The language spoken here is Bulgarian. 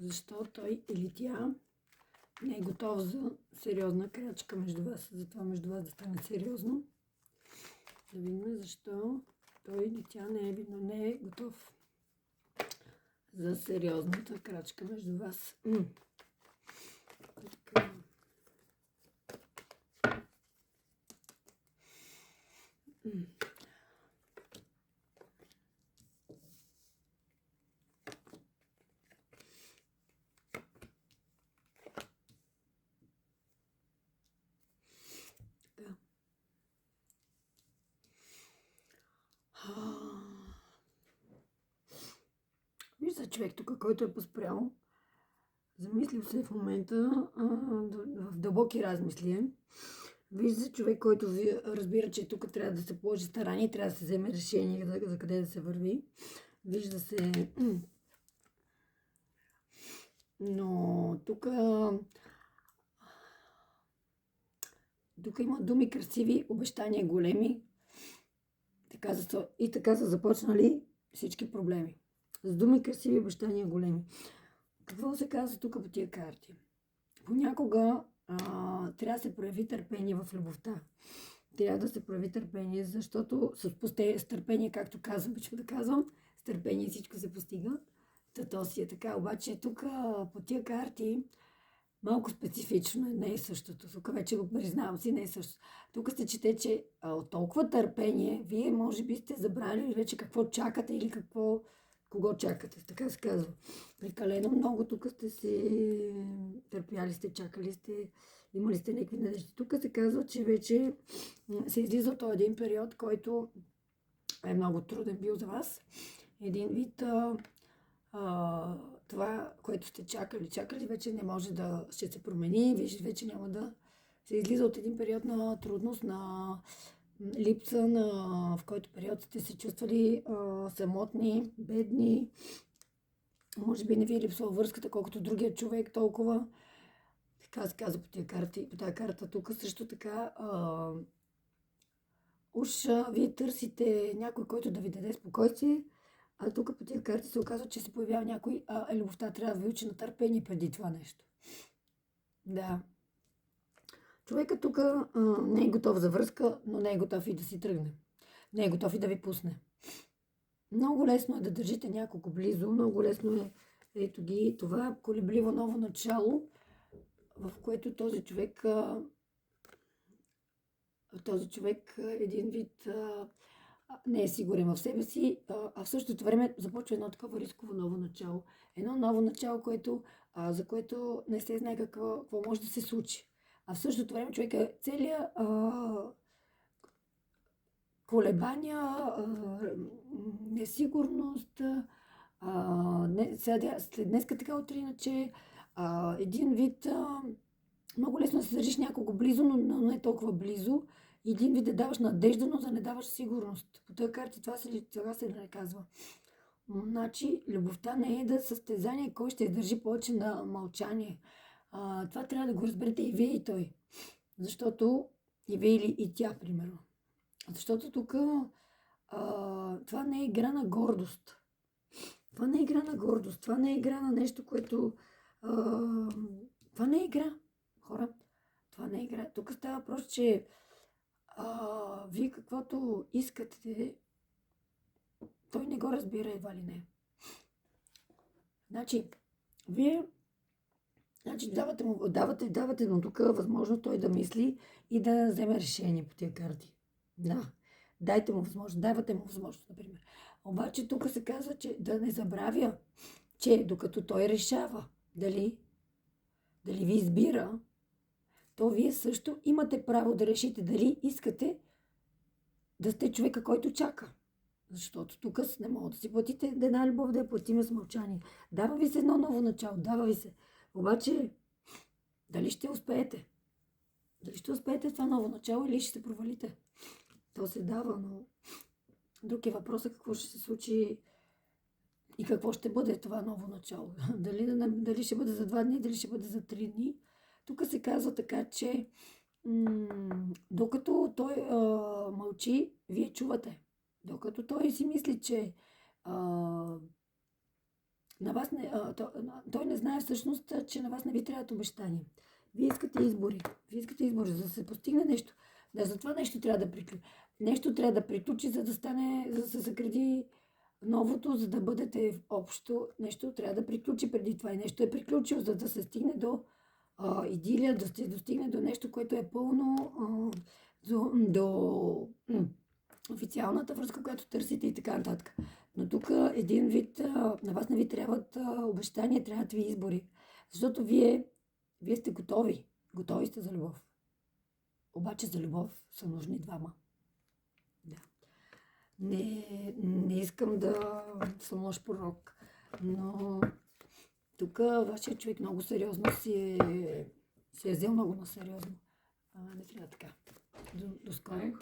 защо той или тя не е готов за сериозна крачка между вас. Затова между вас да стане сериозно. Да видим защо той или тя не е готов за сериозната крачка между вас. Така. Вижда човек тук, който е поспрял, замислил се в момента в дълбоки размисли. Вижда човек, който разбира, че тук трябва да се положи старание, трябва да се вземе решение за къде да се върви. Вижда се... Но тук има думи красиви, обещания големи. И така са започнали всички проблеми. С думи красиви, обещания големи. Какво се казва тук по тия карти? Понякога трябва да се прояви търпение в любовта. Трябва да се прояви търпение, защото с търпение, както казвам, обичам да казвам, с търпение всичко се постига. То си е така. Обаче тук по тия карти малко специфично не е същото. Тук вече го признавам си, не е същото. Тук се чете, че от толкова търпение, вие може би сте забрали вече какво чакате или кого чакате, така се казва. Прекалено много тук сте се търпяли, сте чакали, имали сте някакви надежди. Тук се казва, че вече се излиза от този един период, който е много труден бил за вас. Един вид това, което сте чакали, вече не може ще се промени, вече няма да се излиза от един период на трудност, на липса, в който период сте се чувствали самотни, бедни. Може би не ви е липсва връзката, колкото другия човек толкова. Така се казва по тази карта тук. Също така вие търсите някой, който да ви даде спокойствие. А тук по тия карти се оказва, че се появява някой, любовта трябва да ви учи на търпение преди това нещо. Да. Човекът тук не е готов за връзка, но не е готов и да си тръгне. Не е готов и да ви пусне. Много лесно е да държите няколко близо, много лесно е, ето ги, това колебливо ново начало, в което този човек един вид не е сигурен в себе си, а в същото време започва едно такова рисково ново начало. Едно ново начало, за което не се знае какво може да се случи. А в същото време човек е целият колебания, несигурност, след днеска така утре, иначе един вид много лесно да се държиш някого близо, но не толкова близо. Един вид да даваш надежда, но да не даваш сигурност. По тези карти това се не казва. Значи, любовта не е да състезание, кой ще издържи повече на мълчание. Това трябва да го разберете и вие, и той. Защото и вие или и тя, примерно. Защото тук това не е игра на гордост. Това не е игра на гордост. Това не е игра на нещо, което... това не е игра, хора. Това не е игра. Тук става въпрос, че вие каквото искате, той не го разбира едва ли не. Значи, вие давате му тук възможност той да мисли и да вземе решение по тия карти. Да, дайте му възможност, давате му възможност, например. Обаче тук се казва, че да не забравя, че докато той решава дали ви избира, то вие също имате право да решите дали искате да сте човека, който чака. Защото тук не мога да си платите една любов, да я платиме с мълчание. Дава ви се едно ново начало, дава ви се. Обаче, дали ще успеете? Дали ще успеете това ново начало или ще се провалите? То се дава, но друг е въпросът какво ще се случи и какво ще бъде това ново начало. Дали ще бъде за 2 дни, дали ще бъде за 3 дни. Тук се казва така, че докато той мълчи, вие чувате. Докато той си мисли, че на вас не, той не знае всъщност, че на вас не ви трябват обещания. Вие искате избори. Вие искате избори, за да се постигне нещо. Да, за това нещо трябва да приключи. Нещо трябва да приключи, за да стане, за да се загради новото, за да бъдете общо. Нещо трябва да приключи преди това. И нещо е приключило, за да се стигне до идилия, да се достигне до нещо, което е пълно до официалната връзка, която търсите и така нататък. Но тук един вид, на вас не ви трябват обещания, трябват ви избори. Защото вие сте готови. Готови сте за любов. Обаче за любов са нужни двама. Да. Не искам да съм лош пророк, но тук вашия човек много сериозно си е взел много на сериозно. Не трябва така. До скоро.